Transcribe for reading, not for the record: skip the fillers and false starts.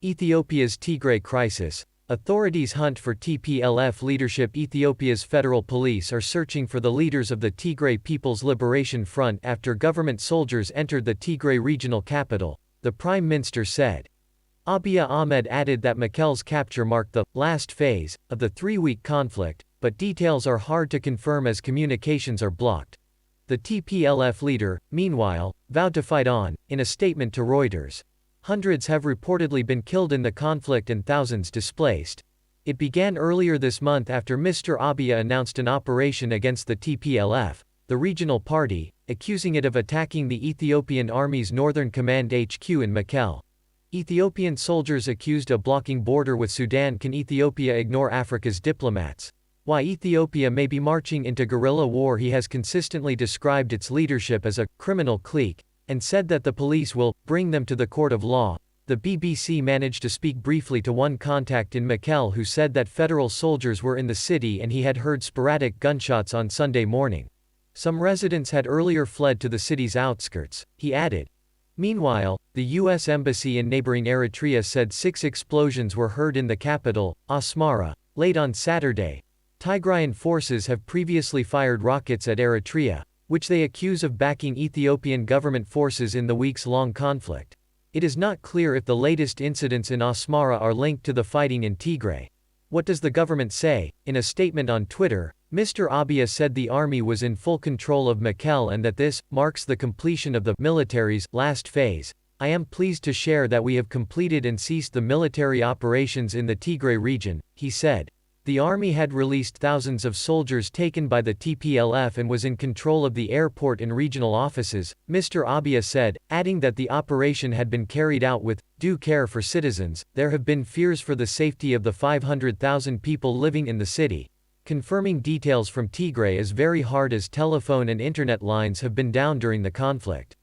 Ethiopia's Tigray crisis. Authorities hunt for TPLF leadership. Ethiopia's federal police are searching for the leaders of the Tigray People's Liberation Front after government soldiers entered the Tigray regional capital, the Prime Minister said. Abiy Ahmed added that Mekelle's capture marked the last phase of the three-week conflict, but details are hard to confirm as communications are blocked. The TPLF leader, meanwhile, vowed to fight on, in a statement to Reuters. Hundreds have reportedly been killed in the conflict and thousands displaced. It began earlier this month after Mr Abiy announced an operation against the TPLF, the regional party, accusing it of attacking the Ethiopian Army's Northern Command HQ in Mekelle. Ethiopian soldiers accused of blocking border with Sudan. Can Ethiopia ignore Africa's diplomats? Why Ethiopia may be marching into guerrilla war. He has consistently described its leadership as a criminal clique, and said that the police will bring them to the court of law. The BBC managed to speak briefly to one contact in Mekelle who said that federal soldiers were in the city and he had heard sporadic gunshots on Sunday morning. Some residents had earlier fled to the city's outskirts, he added. Meanwhile, the U.S. Embassy in neighboring Eritrea said 6 explosions were heard in the capital, Asmara, late on Saturday. Tigrayan forces have previously fired rockets at Eritrea, which they accuse of backing Ethiopian government forces in the weeks-long conflict. It is not clear if the latest incidents in Asmara are linked to the fighting in Tigray. What does the government say? In a statement on Twitter, Mr Abiy said the army was in full control of Mekelle and that this marks the completion of the military's last phase. I am pleased to share that we have completed and ceased the military operations in the Tigray region, he said. The army had released thousands of soldiers taken by the TPLF and was in control of the airport and regional offices, Mr Abiy said, adding that the operation had been carried out with due care for citizens. There have been fears for the safety of the 500,000 people living in the city. Confirming details from Tigray is very hard as telephone and internet lines have been down during the conflict.